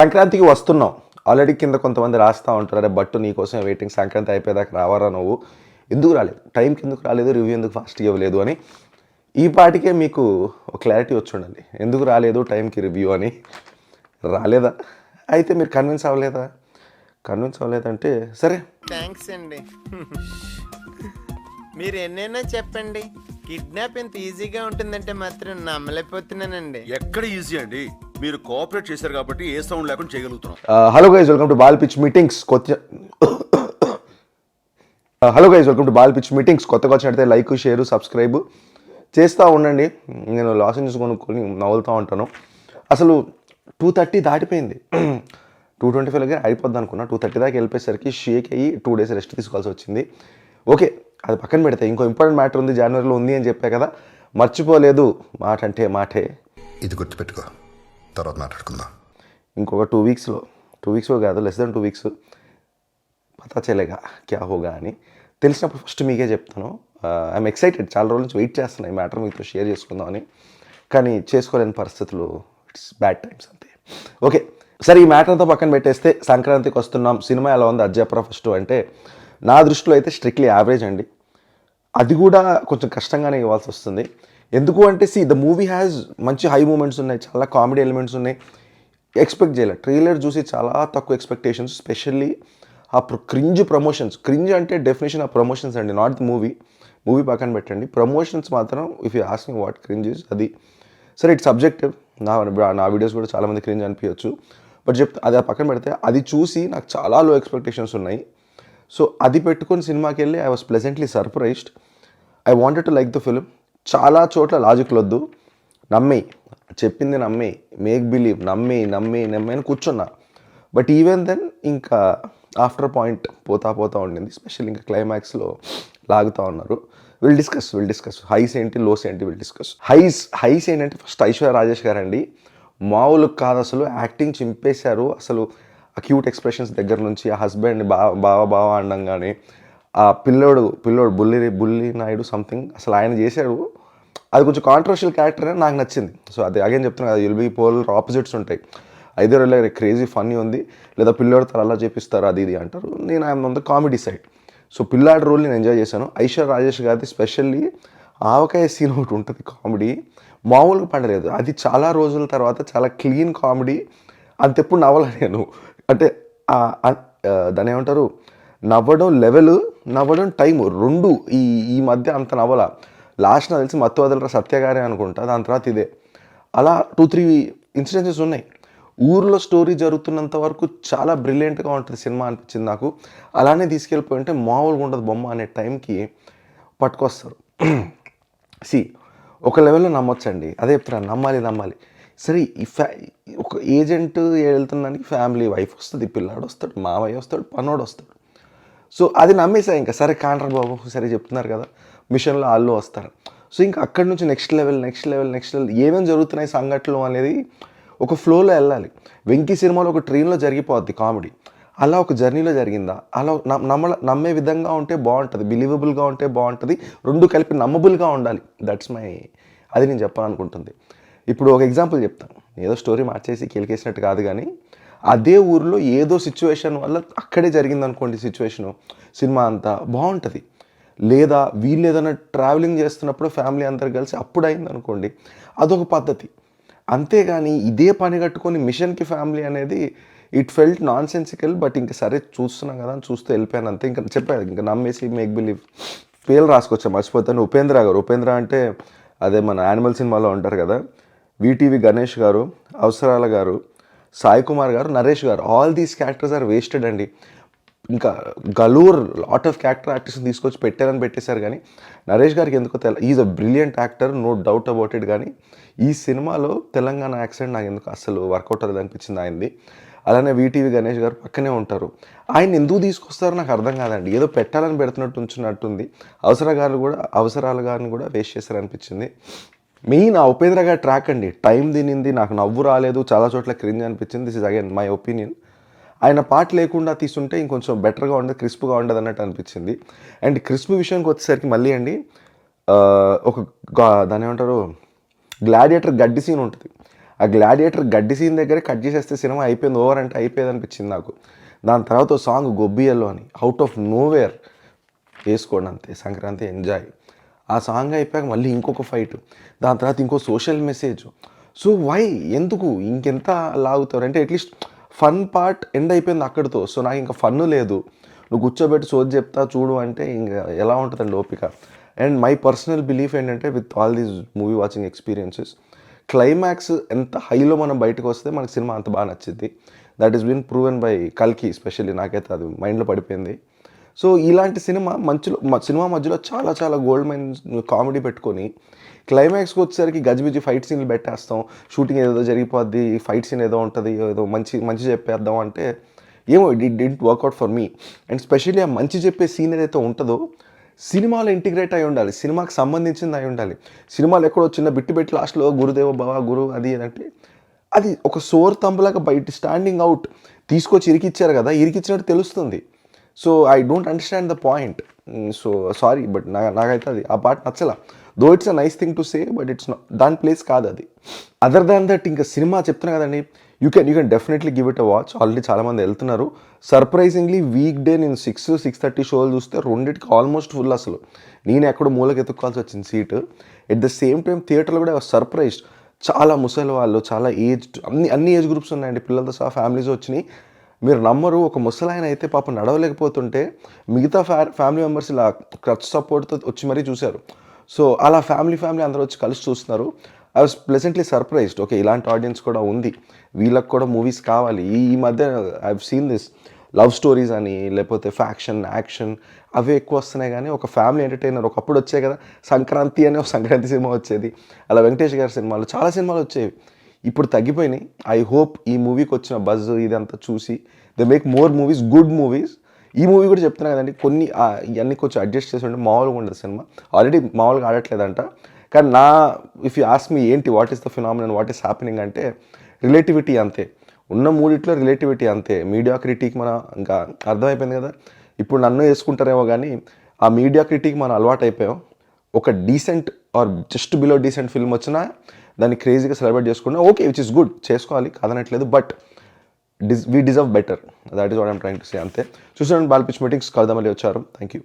సంక్రాంతికి వస్తున్నాం. ఆల్రెడీ కింద కొంతమంది రాస్తా ఉంటారు, అరే బట్టు నీకోసమే వెయిటింగ్, సంక్రాంతి అయిపోయేదాకా రావారా నువ్వు, ఎందుకు రాలేదు, టైంకి ఎందుకు రాలేదు, రివ్యూ ఎందుకు ఫాస్ట్గా ఇవ్వలేదు అని. ఈ పాటికే మీకు ఒక క్లారిటీ వచ్చి ఉండాలి ఎందుకు రాలేదు టైంకి రివ్యూ అని. రాలేదా? అయితే మీరు కన్విన్స్ అవ్వలేదంటే సరే, థ్యాంక్స్ అండి. మీరు ఎన్నైనా చెప్పండి, కిడ్నాప్ ఇంత ఈజీగా ఉంటుందంటే మాత్రం నమ్మలేకపోతున్నానండి. ఎక్కడ ఈజీ అండి, మీరు కోఆపరేట్ చేశారు కాబట్టి ఏ సౌండ్ లేకుండా చేయగలుగుతున్నాం. Hello guys, welcome to ball pitch meetings. కొత్తగా వచ్చినట్టయితే లైక్, షేర్, సబ్స్క్రైబ్ చేస్తూ ఉండండి. నేను లాస్ ఏంజల్స్ కొనుక్కొని నవ్వులుతూ ఉంటాను. అసలు 2:30 దాటిపోయింది. 2:25 దగ్గర అయిపోద్ది అనుకున్నా. 2:30 దాకా వెళ్ళిపోయేసరికి షేక్ అయ్యి 2 days రెస్ట్ తీసుకోవాల్సి వచ్చింది. ఓకే, అది పక్కన పెడితే ఇంకో ఇంపార్టెంట్ మ్యాటర్ ఉంది. జనవరిలో ఉంది అని చెప్పా కదా, మర్చిపోలేదు. మాట అంటే మాటే. ఇది గుర్తుపెట్టుకో, తర్వాత మాట్లాడుకుందాం. ఇంకొక 2 వీక్స్లో కాదు, లెస్ దెన్ 2 weeks పతా చలేగా క్యా హోగా అని తెలిసినప్పుడు ఫస్ట్ మీకే చెప్తాను. ఐఎమ్ ఎక్సైటెడ్, చాలా రోజుల నుంచి వెయిట్ చేస్తున్నాను ఈ మ్యాటర్ మీతో షేర్ చేసుకుందామని, కానీ చేసుకోలేని పరిస్థితులు, ఇట్స్ బ్యాడ్ టైమ్స్ అంతే. ఓకే, సరే ఈ మ్యాటర్తో పక్కన పెట్టేస్తే సంక్రాంతికి వస్తున్నాం. సినిమా ఎలా ఉంది అజ్జప్రా ఫస్ట్ అంటే, నా దృష్టిలో అయితే స్ట్రిక్ట్లీ యావరేజ్ అండి. అది కూడా కొంచెం కష్టంగానే ఇవ్వాల్సి వస్తుంది. ఎందుకు అంటే ద మూవీ హ్యాస్ మంచి హై మూమెంట్స్ ఉన్నాయి, చాలా కామెడీ ఎలిమెంట్స్ ఉన్నాయి. ఎక్స్పెక్ట్ చేయలేదు, ట్రైలర్ చూసి చాలా తక్కువ ఎక్స్పెక్టేషన్స్. స్పెషల్లీ ఆ ప్రమోషన్స్, క్రింజ్ అంటే డెఫినేషన్ ఆ ప్రమోషన్స్ అండి, నాట్ ది మూవీ పక్కన పెట్టండి. ప్రమోషన్స్ మాత్రం if you asking what cringe is, అది సరే ఇట్స్ సబ్జెక్టివ్. నా వీడియోస్ కూడా చాలామంది క్రింజ్ అనిపించవచ్చు, బట్ అది పక్కన పెడితే అది చూసి నాకు చాలా లో ఎక్స్పెక్టేషన్స్ ఉన్నాయి. సో అది పెట్టుకొని సినిమాకి వెళ్ళి I was pleasantly surprised. I wanted to like the film. చాలా చోట్ల లాజిక్లు వద్దు, చెప్పింది నమ్మే, మేక్ బిలీవ్, నమ్మే అని కూర్చున్నా. బట్ ఈవెన్ దెన్ ఇంకా ఆఫ్టర్ పాయింట్ పోతా ఉండింది. స్పెషల్ ఇంకా క్లైమాక్స్లో లాగుతూ ఉన్నారు. విల్ డిస్కస్ హైస్ ఏంటి, లోస్ ఏంటి, విల్ డిస్కస్. హైస్ ఏంటంటే ఫస్ట్ ఐశ్వర్య రాజేష్ గారు అండి, మామూలు కాదు అసలు. యాక్టింగ్ చింపేశారు అసలు. ఆ క్యూట్ ఎక్స్ప్రెషన్స్ దగ్గర నుంచి, ఆ హస్బెండ్ని బావ అనగానే, ఆ పిల్లోడు బుల్లి నాయుడు సంథింగ్ అసలు ఆయన చేశాడు. అది కొంచెం కాంట్రవర్షియల్ క్యారెక్టర్ అని నాకు నచ్చింది. సో అది అగైన్ చెప్తున్నాను కదా, విల్ బీ పోలర్ ఆపోజిట్స్ ఉంటాయి. ఐదర్ క్రేజీ ఫన్నీ ఉంది, లేదా పిల్లోడితో అలా చేపిస్తారు అది ఇది అంటారు. నేను I'm on the comedy side. So పిల్లాడి రోల్ నేను ఎంజాయ్ చేశాను. ఐశ్వర్య రాజేష్ గారిది స్పెషల్లీ ఆవకాయ సీన్ ఒకటి ఉంటుంది కామెడీ, మామూలుగా పండలేదు. అది చాలా రోజుల తర్వాత చాలా క్లీన్ కామెడీ. అంతెప్పుడు నవ్వలే నేను. అంటే దాని ఏమంటారు, నవ్వడం లెవెల్, నవ్వడం టైము రెండు ఈ మధ్య అంత నవ్వల. లాస్ట్ నాకు తెలిసి మత్తు వదలరా సత్యగారే అనుకుంటా, దాని తర్వాత ఇదే. అలా 2-3 ఇన్సిడెన్సెస్ ఉన్నాయి. ఊర్లో స్టోరీ జరుగుతున్నంత వరకు చాలా బ్రిలియంట్గా ఉంటుంది సినిమా అనిపించింది నాకు. అలానే తీసుకెళ్ళిపోయింటే మామూలుగా ఉండదు బొమ్మ అనే టైంకి పట్టుకొస్తారు. ఒక లెవెల్లో నమ్మొచ్చండి, అదే చెప్తున్నా, నమ్మాలి. సరే ఒక ఏజెంట్ వెళ్తున్నానికి ఫ్యామిలీ, వైఫ్ వస్తుంది, పిల్లాడు వస్తాడు, మావయ్య వస్తాడు, పనోడు వస్తాడు. సో అది నమ్మేసా ఇంకా. సరే కాంట్రా బాబు, సరే చెప్తున్నారు కదా, మిషన్లో వాళ్ళు వస్తారు. సో ఇంకా అక్కడి నుంచి నెక్స్ట్ లెవెల్ ఏమేమి జరుగుతున్నాయి సంఘటనలు అనేది ఒక ఫ్లోలో వెళ్ళాలి. వెంకీ సినిమాలో ఒక ట్రైన్లో జరిగిపోద్ది కామెడీ, అలా ఒక జర్నీలో జరిగిందా, అలా నమ్మే విధంగా ఉంటే బాగుంటుంది, బిలీవబుల్గా ఉంటే బాగుంటుంది, రెండు కలిపి నమ్మబుల్గా ఉండాలి. అది నేను చెప్పాలనుకుంటుంది. ఇప్పుడు ఒక ఎగ్జాంపుల్ చెప్తాను, ఏదో స్టోరీ మార్చేసి కిలికేసినట్టు కాదు, కానీ అదే ఊరిలో ఏదో సిచ్యువేషన్ వల్ల అక్కడే జరిగింది అనుకోండి సిచ్యువేషను, సినిమా అంతా బాగుంటుంది. లేదా వీళ్ళు ఏదైనా ట్రావెలింగ్ చేస్తున్నప్పుడు ఫ్యామిలీ అందరు కలిసి అప్పుడు అయింది అనుకోండి, అదొక పద్ధతి. అంతేగాని ఇదే పని కట్టుకొని మిషన్కి ఫ్యామిలీ అనేది it felt non sensical. But ఇంకా సరే చూస్తున్నాం కదా అని చూస్తూ వెళ్ళిపోయాను అంతే. ఇంకా చెప్పాను, ఇంకా నమ్మేసి మేక్ బిలీవ్. పేర్లు రాసుకొచ్చా మర్చిపోతాను. ఉపేంద్ర అంటే అదే మన యానిమల్ సినిమాలో ఉంటారు కదా, వీటీవీ గణేష్ గారు, అవసరాల గారు, సాయి కుమార్ గారు, నరేష్ గారు, all these characters are wasted అండి. ఇంకా గలూర్ లాట్ ఆఫ్ క్యారెక్టర్ ఆర్టిస్ట్ని తీసుకొచ్చి పెట్టేశారు. కానీ నరేష్ గారికి ఎందుకో is a brilliant actor, no doubt about it. కానీ ఈ సినిమాలో తెలంగాణ యాక్సెంట్ నాకు ఎందుకు అసలు వర్కౌట్ అవ్వదు అనిపించింది ఆయనది. అలానే వీటీవీ గణేష్ గారు పక్కనే ఉంటారు, ఆయన ఎందుకు తీసుకొస్తారో నాకు అర్థం కాదండి. ఏదో పెట్టాలని పెడుతున్నట్టు ఉంచున్నట్టుంది. అవసరాలు గారిని కూడా వేస్ట్ చేశారనిపించింది. మెయిన్ ఆ ఉపేంద్ర గారి ట్రాక్ అండి, టైం తినింది, నాకు నవ్వు రాలేదు, చాలా చోట్ల క్రింజ్ అనిపించింది. This is again my opinion. ఆయన పాట లేకుండా తీసుంటే ఇంకొంచెం బెటర్గా ఉండదు, క్రిస్ప్గా ఉండదు అన్నట్టు అనిపించింది. అండ్ క్రిస్ప్ విషయానికి వచ్చేసరికి మళ్ళీ అండి, దాని ఏమంటారు, గ్లాడియేటర్ గడ్డి సీన్ ఉంటుంది. ఆ గ్లాడియేటర్ గడ్డి సీన్ దగ్గరే కట్ చేసేస్తే సినిమా అయిపోయింది, ఓవర్ అంటే అయిపోయింది అనిపించింది నాకు. దాని తర్వాత ఓ సాంగ్ గొబ్బియల్లో అని అవుట్ ఆఫ్ నోవేర్ వేసుకోండి అంతే, సంక్రాంతి ఎంజాయ్. ఆ సాంగ్ అయిపోయాక మళ్ళీ ఇంకొక ఫైట్, దాని తర్వాత ఇంకో సోషల్ మెసేజ్. సో వై, ఎందుకు ఇంకెంత లాగుతారు అంటే అట్లీస్ట్ ఫన్ పార్ట్ ఎండ్ అయిపోయింది అక్కడితో. సో నాకు ఇంకా ఫన్ లేదు, నువ్వు కూర్చోబెట్టి సోది చెప్తా చూడు అంటే ఇంకా ఎలా ఉంటుందండి ఓపిక. అండ్ మై పర్సనల్ బిలీఫ్ ఏంటంటే with all these movie watching experiences, climax ఎంత హైలో మనం బయటకు వస్తే మనకు సినిమా అంత బాగా నచ్చింది. That is been proven by కల్కి ఎస్పెషల్లీ, నాకైతే అది మైండ్లో పడిపోయింది. సో ఇలాంటి సినిమా సినిమా మధ్యలో చాలా చాలా గోల్డ్ మైన్ కామెడీ పెట్టుకొని క్లైమాక్స్కి వచ్చేసరికి గజిబిజి ఫైట్ సీన్లు పెట్టేస్తాం, షూటింగ్ ఏదో జరిగిపోద్ది, ఫైట్ సీన్ ఏదో ఉంటుంది, ఏదో మంచి చెప్పేద్దాం అంటే ఏమో it didn't work out for me. And specially ఆ మంచి చెప్పే సీన్ ఏదైతే ఉంటుందో సినిమాలో ఇంటిగ్రేట్ అయి ఉండాలి, సినిమాకి సంబంధించింది అయి ఉండాలి. సినిమాలో ఎక్కడో చిన్న బిట్టు పెట్టి లాస్ట్లో గురుదేవ భవ గురు అది అంటే అది ఒక సోర్ తంబులాగా బయట స్టాండింగ్ అవుట్ తీసుకొచ్చి ఇరికిచ్చారు కదా, ఇరికిచ్చినట్టు తెలుస్తుంది. So I don't understand the point. So sorry but నాకైతే అది ఆ పార్ట్ నచ్చలా. Though it's a nice thing to say but it's దాని ప్లేస్ కాదు అది. అదర్ దాన్ దట్ ఇంకా సినిమా చెప్తున్నా కదండి, you can definitely give it a watch. Already చాలామంది వెళ్తున్నారు. సర్ప్రైజింగ్లీ వీక్ డే నేను 6-6:30 షోలు చూస్తే రెండింటికి ఆల్మోస్ట్ ఫుల్. అసలు నేను ఎక్కడో మూలకి ఎత్తుక్కోవాల్సి వచ్చింది seat. At the same time థియేటర్లో కూడా సర్ప్రైజ్డ్, చాలా ముసలి వాళ్ళు, చాలా ఏజ్డ్, అన్ని ఏజ్ గ్రూప్స్ ఉన్నాయండి, పిల్లలతో సహా ఫ్యామిలీస్ వచ్చినాయి. మీరు నమ్మరు, ఒక ముసలాయన అయితే పాపం నడవలేకపోతుంటే మిగతా ఫ్యామిలీ మెంబర్స్ ఇలా క్రచ్ సపోర్ట్తో వచ్చి మరీ చూశారు. సో అలా ఫ్యామిలీ అందరూ వచ్చి కలిసి చూస్తున్నారు. I was pleasantly surprised. Okay, ఇలాంటి ఆడియన్స్ కూడా ఉంది, వీళ్ళకి కూడా మూవీస్ కావాలి. ఈ మధ్య I have seen this love stories అని, లేకపోతే ఫ్యాక్షన్ యాక్షన్ అవే ఎక్కువ వస్తున్నాయి. కానీ ఒక ఫ్యామిలీ ఎంటర్టైనర్ ఒకప్పుడు వచ్చాయి కదా, సంక్రాంతి అనే ఒక సంక్రాంతి సినిమా వచ్చేది, అలా వెంకటేష్ గారి సినిమాలు చాలా సినిమాలు వచ్చేవి, ఇప్పుడు తగ్గిపోయినాయి. ఐ హోప్ ఈ మూవీకి వచ్చిన బజ్ ఇదంతా చూసి they make more movies, good movies. ఈ మూవీ కూడా చెప్తున్నా కదండి, కొన్ని ఇవన్నీ కొంచెం అడ్జస్ట్ చేసి ఉంటే మామూలుగా ఉండదు సినిమా. ఆల్రెడీ మామూలుగా ఆడట్లేదంట. కానీ ఇఫ్ యూ ఆస్క్ మీ ఏంటి what is the phenomenon, what is happening అంటే రిలేటివిటీ అంతే. ఉన్న మూడిట్లో రిలేటివిటీ అంతే. మీడియా క్రిటిక్ మన ఇంకా అర్థమైపోయింది కదా. ఇప్పుడు నన్ను వేసుకుంటారేమో కానీ ఆ మీడియా క్రిటిక్ మనం అలవాటు అయిపోయాం. ఒక decent or just below decent film వచ్చినా దాన్ని క్రేజీగా సెలబ్రేట్ చేసుకున్నా ఓకే, విచ్ ఇస్ గుడ్, చేసుకోవాలి కాదనట్లేదు. But we deserve better. That is what I'm trying to say అంతే. చూసాను బాల్ పిచ్ మీటింగ్స్ కలుద్దాం, మళ్ళీ వచ్చారు. Thank you.